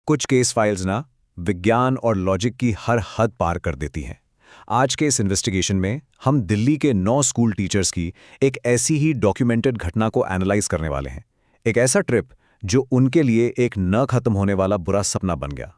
कुछ case files ना विज्ञान और लॉजिक की हर हद पार कर देती हैं। आज के इस इन्वेस्टिगेशन में हम दिल्ली के 9 स्कूल टीचर्स की एक ऐसी ही डॉक्यूमेंटेड घटना को एनालाइज करने वाले हैं। एक ऐसा ट्रिप जो उनके लिए एक न खत्म होने वाला बुरा सपना बन गया।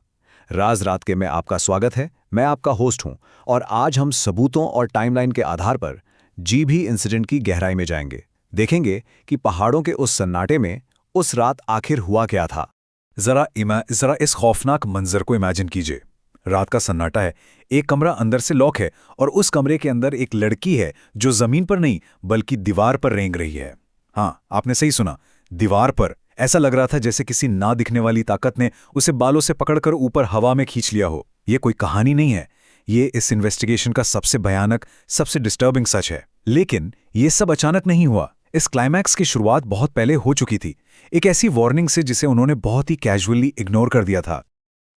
राज रात के में आपका स्वागत है। मैं आपका होस्ट हूं और आज हम सबूतों और टाइमलाइन के आधार पर जीभी इंसिडेंट की गहराई में जाएंगे। देखेंगे कि पहाड़ों के उस सन्नाटे में उस रात आखिर हुआ क्या था। जरा इस खौफनाक मंजर को इमेजिन कीजिए। रात का सन्नाटा है, एक कमरा अंदर से लॉक है और उस कमरे के अंदर एक लड़की है जो जमीन पर नहीं बल्कि दीवार पर रेंग रही है। हाँ, आपने सही सुना, दीवार पर। ऐसा लग रहा था जैसे किसी ना दिखने वाली ताकत ने उसे बालों से पकड़कर ऊपर हवा में खींच लिया हो। ये कोई कहानी नहीं है, ये इस इन्वेस्टिगेशन का सबसे भयानक, सबसे डिस्टर्बिंग सच है। लेकिन ये सब अचानक नहीं हुआ। इस क्लाइमैक्स की शुरुआत बहुत पहले हो चुकी थी, एक ऐसी वार्निंग से जिसे उन्होंने बहुत ही कैजुअली इग्नोर कर दिया था।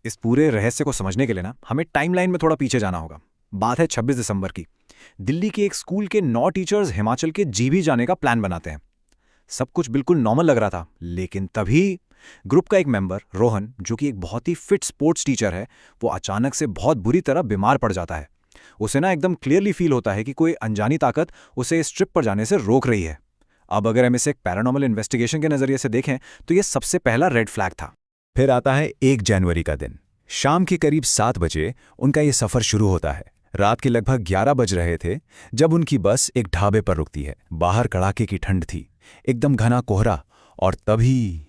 इस पूरे रहस्य को समझने के लिए ना हमें टाइमलाइन में थोड़ा पीछे जाना होगा। बात है 26 दिसंबर की। दिल्ली के एक स्कूल के 9 टीचर्स हिमाचल के जीभी जाने का प्लान बनाते हैं। सब कुछ बिल्कुल नॉर्मल लग रहा था, लेकिन तभी ग्रुप का एक मेंबर रोहन, जो कि एक बहुत ही फिट स्पोर्ट्स टीचर है, वो अचानक से बहुत बुरी तरह बीमार पड़ जाता है। उसे ना एकदम क्लियरली फील होता है कि कोई अनजानी ताकत उसे इस ट्रिप पर जाने से रोक रही है। अब अगर हम इसे एक पैरानॉर्मल इन्वेस्टिगेशन के नजरिए से देखें तो यह सबसे पहला रेड फ्लैग था। फिर आता है 1 जनवरी का दिन। शाम के करीब 7 बजे उनका ये सफर शुरू होता है। रात के लगभग 11 बज रहे थे जब उनकी बस एक ढाबे पर रुकती है। बाहर कड़ाके की ठंड थी, एकदम घना कोहरा, और तभी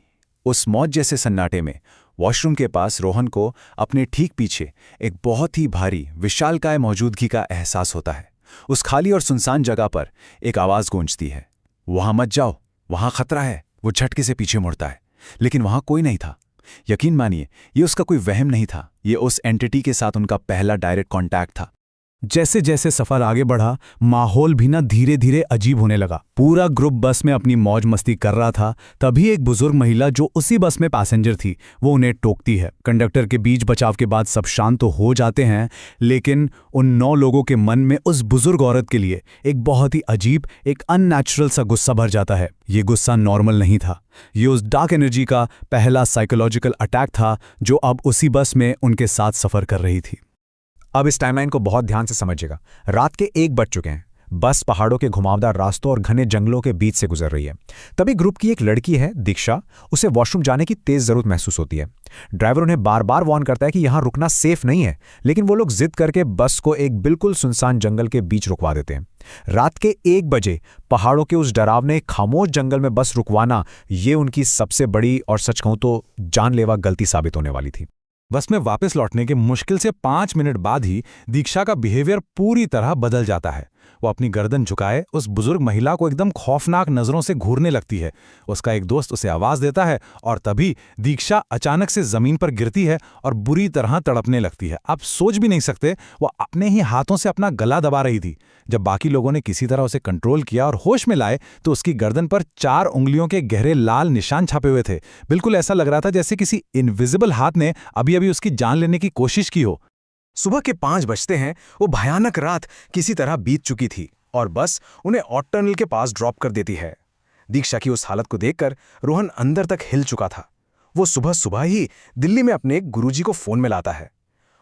उस मौज जैसे सन्नाटे में वॉशरूम के पास रोहन को अपने ठीक पीछे एक बहुत ही भारी विशालकाय मौजूदगी का एहसास होता है। उस खाली और सुनसान जगह पर एक आवाज गूंजती है, वहां मत जाओ, वहां खतरा है। वो झटके से पीछे मुड़ता है, लेकिन वहां कोई नहीं था। यकीन मानिए, ये उसका कोई वहम नहीं था, ये उस एंटिटी के साथ उनका पहला डायरेक्ट कांटेक्ट था। जैसे जैसे सफर आगे बढ़ा, माहौल भी ना धीरे धीरे अजीब होने लगा। पूरा ग्रुप बस में अपनी मौज मस्ती कर रहा था। तभी एक बुजुर्ग महिला जो उसी बस में पैसेंजर थी, वो उन्हें टोकती है। कंडक्टर के बीच बचाव के बाद सब शांत तो हो जाते हैं, लेकिन उन 9 लोगों के मन में उस बुजुर्ग औरत के लिए एक बहुत ही अजीब, एक अननेचुरल सा गुस्सा भर जाता है। ये गुस्सा नॉर्मल नहीं था, ये उस डार्क एनर्जी का पहला साइकोलॉजिकल अटैक था जो अब उसी बस में उनके साथ सफर कर रही थी। अब इस टाइमलाइन को बहुत ध्यान से समझिएगा। रात के 1 बज चुके हैं। बस पहाड़ों के घुमावदार रास्तों और घने जंगलों के बीच से गुजर रही है। तभी ग्रुप की एक लड़की है दीक्षा, उसे वॉशरूम जाने की तेज जरूरत महसूस होती है। ड्राइवर उन्हें बार बार वार्न करता है कि यहां रुकना सेफ नहीं है, लेकिन वो लोग जिद करके बस को एक बिल्कुल सुनसान जंगल के बीच रुकवा देते हैं। रात के 1 बजे पहाड़ों के उस डरावने खामोश जंगल में बस रुकवाना, ये उनकी सबसे बड़ी और सच कहूं तो जानलेवा गलती साबित होने वाली थी। बस में वापस लौटने के मुश्किल से 5 मिनट बाद ही दीक्षा का बिहेवियर पूरी तरह बदल जाता है। वो अपनी गर्दन झुकाए उस बुजुर्ग महिला को एकदम खौफनाक नजरों से घूरने लगती है। उसका एक दोस्त उसे आवाज देता है और तभी दीक्षा अचानक से जमीन पर गिरती है और बुरी तरह तड़पने लगती है। आप सोच भी नहीं सकते, वो अपने ही हाथों से अपना गला दबा रही थी। जब बाकी लोगों ने किसी तरह उसे कंट्रोल किया और होश में लाए तो उसकी गर्दन पर 4 उंगलियों के गहरे लाल निशान छापे हुए थे। बिल्कुल ऐसा लग रहा था जैसे किसी इनविजिबल हाथ ने अभी अभी उसकी जान लेने की कोशिश की हो। सुबह के 5 बजते हैं। वो भयानक रात किसी तरह बीत चुकी थी और बस उन्हें ऑट टनल के पास ड्रॉप कर देती है। दीक्षा की उस हालत को देखकर रोहन अंदर तक हिल चुका था। वो सुबह सुबह ही दिल्ली में अपने गुरुजी को फोन में लाता है।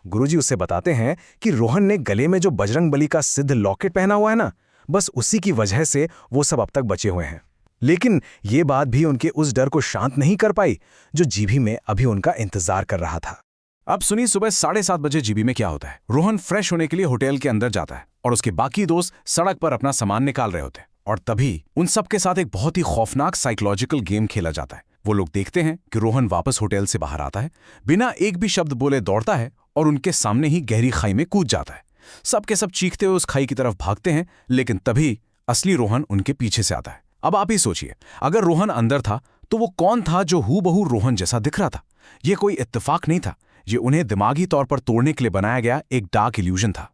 गुरुजी उसे बताते हैं कि रोहन ने गले में जो बजरंगबली का सिद्ध लॉकेट पहना हुआ है ना, बस उसी की वजह से वो सब अब तक बचे हुए हैं। लेकिन ये बात भी उनके उस डर को शांत नहीं कर पाई जो जीभी में अभी उनका इंतजार कर रहा था। अब सुनिए, सुबह 7:30 बजे जीबी में क्या होता है। रोहन फ्रेश होने के लिए होटल के अंदर जाता है और उसके बाकी दोस्त सड़क पर अपना सामान निकाल रहे होते हैं। और तभी उन सब के साथ एक बहुत ही खौफनाक साइकोलॉजिकल गेम खेला जाता है। वो लोग देखते हैं कि रोहन वापस होटल से बाहर आता है, बिना एक भी शब्द बोले दौड़ता है और उनके सामने ही गहरी खाई में कूद जाता है। सब के सब चीखते हुए उस खाई की तरफ भागते हैं, लेकिन तभी असली रोहन उनके पीछे से आता है। अब आप ही सोचिए, अगर रोहन अंदर था तो वो कौन था जो हूबहू रोहन जैसा दिख रहा था? ये कोई इत्तेफाक नहीं था, ये उन्हें दिमागी तौर पर तोड़ने के लिए बनाया गया एक डार्क इल्यूजन था।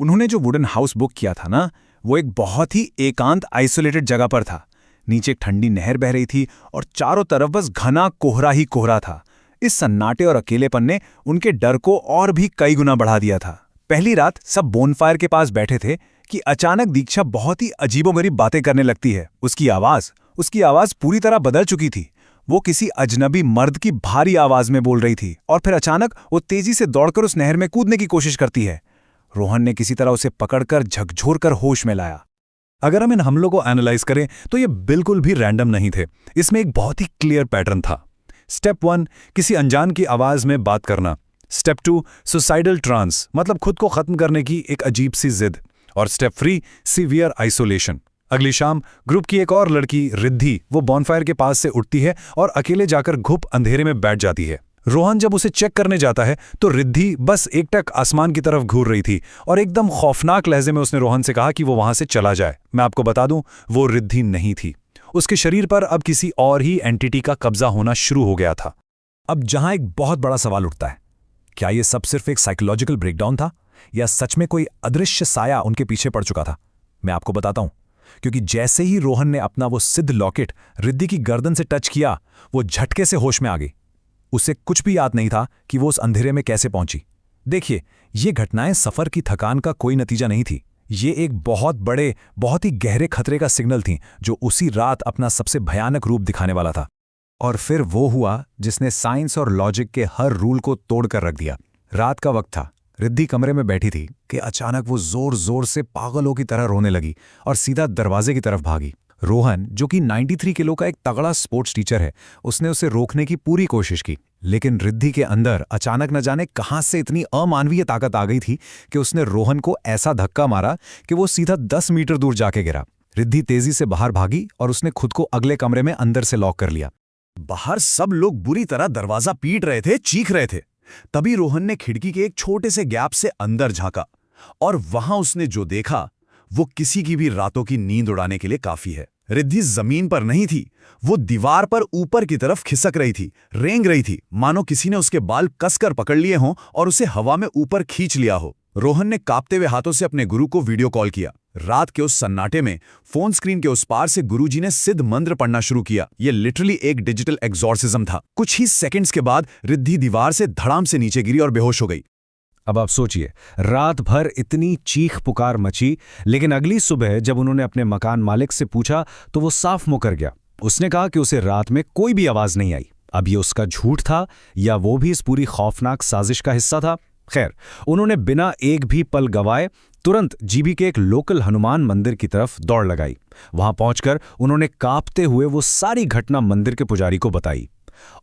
उन्होंने जो वुडन हाउस बुक किया था ना, वो एक बहुत ही एकांत आइसोलेटेड जगह पर था। नीचे एक ठंडी नहर बह रही थी और चारों तरफ बस घना कोहरा ही कोहरा था। इस सन्नाटे और अकेलेपन ने उनके डर को और भी कई गुना बढ़ा दिया था। पहली रात सब बोनफायर के पास बैठे थे कि अचानक दीक्षा बहुत ही अजीबोगरीब बातें करने लगती है। उसकी आवाज पूरी तरह बदल चुकी थी। वो किसी अजनबी मर्द की भारी आवाज में बोल रही थी और फिर अचानक वो तेजी से दौड़कर उस नहर में कूदने की कोशिश करती है। रोहन ने किसी तरह उसे पकड़कर झकझोर कर होश में लाया। अगर हम इन हमलों को एनालाइज करें तो ये बिल्कुल भी रैंडम नहीं थे। इसमें एक बहुत ही क्लियर पैटर्न था। स्टेप 1, किसी अनजान की आवाज में बात करना। स्टेप 2, सुसाइडल ट्रांस, मतलब खुद को खत्म करने की एक अजीब सी जिद। और स्टेप 3, सीवियर आइसोलेशन। अगली शाम ग्रुप की एक और लड़की रिद्धि वो बॉनफायर के पास से उठती है और अकेले जाकर घुप अंधेरे में बैठ जाती है। रोहन जब उसे चेक करने जाता है तो रिद्धि बस एकटक आसमान की तरफ घूर रही थी और एकदम खौफनाक लहजे में उसने रोहन से कहा कि वो वहां से चला जाए। मैं आपको बता दूं, वो रिद्धि नहीं थी। उसके शरीर पर अब किसी और ही एंटिटी का कब्जा होना शुरू हो गया था। अब जहां एक बहुत बड़ा सवाल उठता है, क्या ये सब सिर्फ एक साइकोलॉजिकल ब्रेकडाउन था या सच में कोई अदृश्य साया उनके पीछे पड़ चुका था? मैं आपको बताता हूं, क्योंकि जैसे ही रोहन ने अपना वो सिद्ध लॉकेट रिद्धि की गर्दन से टच किया, वो झटके से होश में आ गई। उसे कुछ भी याद नहीं था कि वो उस अंधेरे में कैसे पहुंची। देखिए, ये घटनाएं सफर की थकान का कोई नतीजा नहीं थी। ये एक बहुत बड़े, बहुत ही गहरे खतरे का सिग्नल थी जो उसी रात अपना सबसे भयानक रूप दिखाने वाला था। और फिर वो हुआ जिसने साइंस और लॉजिक के हर रूल को तोड़कर रख दिया। रात का वक्त था, रिद्धि कमरे में बैठी थी कि अचानक वो जोर जोर से पागलों की तरह रोने लगी और सीधा दरवाजे की तरफ भागी। रोहन, जो कि 93 किलो का एक तगड़ा स्पोर्ट्स टीचर है, उसने उसे रोकने की पूरी कोशिश की, लेकिन रिद्धि के अंदर अचानक न जाने कहां से इतनी अमानवीय ताकत आ गई थी कि उसने रोहन को ऐसा धक्का मारा कि वो सीधा 10 मीटर दूर जाके गिरा। रिद्धि तेजी से बाहर भागी और उसने खुद को अगले कमरे में अंदर से लॉक कर लिया। बाहर सब लोग बुरी तरह दरवाजा पीट रहे थे, चीख रहे थे। तभी रोहन ने खिड़की के एक छोटे से गैप से अंदर झांका और वहां उसने जो देखा वो किसी की भी रातों की नींद उड़ाने के लिए काफी है। रिद्धि जमीन पर नहीं थी, वो दीवार पर ऊपर की तरफ खिसक रही थी, रेंग रही थी, मानो किसी ने उसके बाल कसकर पकड़ लिए हों और उसे हवा में ऊपर खींच लिया हो। रोहन ने कांपते हुए हाथों से अपने गुरु को वीडियो कॉल किया। रात के उस सन्नाटे में फोन स्क्रीन के उस पार से गुरुजी ने सिद्ध मंत्र पढ़ना शुरू किया। ये लिटरली एक डिजिटल एग्जॉर्सिज्म था। कुछ ही सेकंड्स के बाद रिद्धि दीवार से धड़ाम से नीचे गिरी और बेहोश हो गई। अब आप सोचिए, रात भर इतनी चीख पुकार मची, लेकिन अगली सुबह जब उन्होंने अपने मकान मालिक से पूछा तो वो साफ मुकर गया। उसने कहा कि उसे रात में कोई भी आवाज नहीं आई। अब ये उसका झूठ था या वो भी इस पूरी खौफनाक साजिश का हिस्सा था? खैर, उन्होंने बिना एक भी पल गवाए तुरंत जीबी के एक लोकल हनुमान मंदिर की तरफ दौड़ लगाई। वहां पहुंचकर उन्होंने कांपते हुए वो सारी घटना मंदिर के पुजारी को बताई।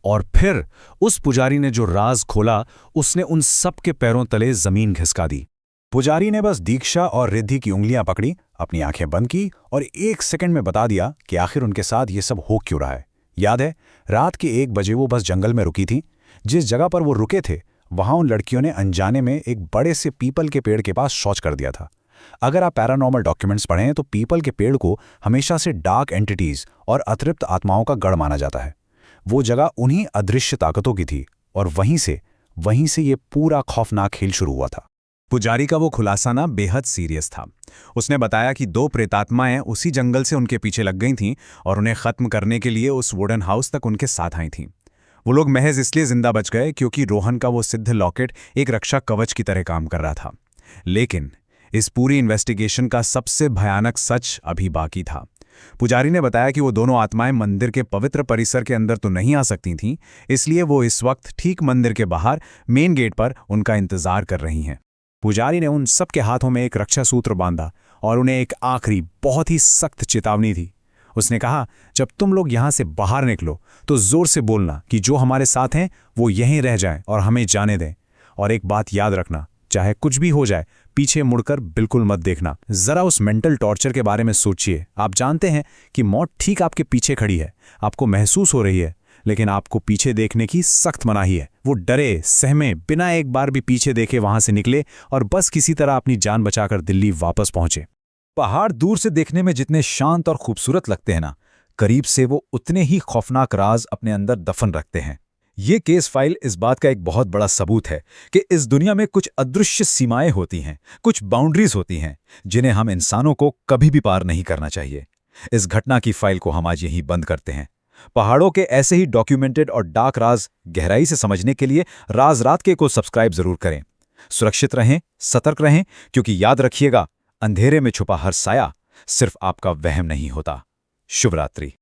और फिर उस पुजारी ने जो राज खोला, उसने उन सब के पैरों तले जमीन घिसका दी। पुजारी ने बस दीक्षा और रिद्धि की उंगलियां पकड़ी, अपनी आंखें बंद की और 1 सेकंड में बता दिया कि आखिर उनके साथ ये सब हो क्यों रहा है। याद है, रात के 1 बजे वो बस जंगल में रुकी थी। जिस जगह पर वो रुके थे वहां उन लड़कियों ने अनजाने में एक बड़े से पीपल के पेड़ के पास शौच कर दिया था। अगर आप पैरानॉर्मल डॉक्यूमेंट्स पढ़ें तो पीपल के पेड़ को हमेशा से डार्क एंटिटीज और अतृप्त आत्माओं का गढ़ माना जाता है। वो जगह उन्हीं अदृश्य ताकतों की थी और वहीं से ये पूरा खौफनाक खेल शुरू हुआ था। पुजारी का वो खुलासा ना बेहद सीरियस था। उसने बताया कि 2 प्रेतात्माएं उसी जंगल से उनके पीछे लग गई थीं और उन्हें खत्म करने के लिए उस वुडन हाउस तक उनके साथ आई थीं। वो लोग महज इसलिए जिंदा बच गए क्योंकि रोहन का वो सिद्ध लॉकेट एक रक्षा कवच की तरह काम कर रहा था। लेकिन इस पूरी इन्वेस्टिगेशन का सबसे भयानक सच अभी बाकी था। पुजारी ने बताया कि वो दोनों आत्माएं मंदिर के पवित्र परिसर के अंदर तो नहीं आ सकती थीं, इसलिए वो इस वक्त ठीक मंदिर के बाहर मेन गेट पर उनका इंतजार कर रही हैं। पुजारी ने उन सब के हाथों में एक रक्षा सूत्र बांधा और उन्हें एक आखिरी बहुत ही सख्त चेतावनी दी। उसने कहा, जब तुम लोग यहां से बाहर निकलो तो जोर से बोलना कि जो हमारे साथ हैं वो यहीं रह जाएं और हमें जाने दें। और एक बात याद रखना, चाहे कुछ भी हो जाए, पीछे मुड़कर बिल्कुल मत देखना। जरा उस मेंटल टॉर्चर के बारे में सोचिए। आप जानते हैं कि मौत ठीक आपके पीछे खड़ी है, आपको महसूस हो रही है, लेकिन आपको पीछे देखने की सख्त मनाही है। वो डरे सहमे बिना एक बार भी पीछे देखे वहां से निकले और बस किसी तरह अपनी जान बचाकर दिल्ली वापस पहुंचे। पहाड़ दूर से देखने में जितने शांत और खूबसूरत लगते हैं ना, करीब से वो उतने ही खौफनाक राज अपने अंदर दफन रखते हैं। ये केस फाइल इस बात का एक बहुत बड़ा सबूत है कि इस दुनिया में कुछ अदृश्य सीमाएं होती हैं, कुछ बाउंड्रीज होती हैं जिन्हें हम इंसानों को कभी भी पार नहीं करना चाहिए। इस घटना की फाइल को हम आज यहीं बंद करते हैं। पहाड़ों के ऐसे ही डॉक्यूमेंटेड और डार्क राज गहराई से समझने के लिए राज रात के को सब्सक्राइब जरूर करें। सुरक्षित रहें, सतर्क रहें, क्योंकि याद रखिएगा, अंधेरे में छुपा हर साया सिर्फ आपका वहम नहीं होता। शुभ रात्रि।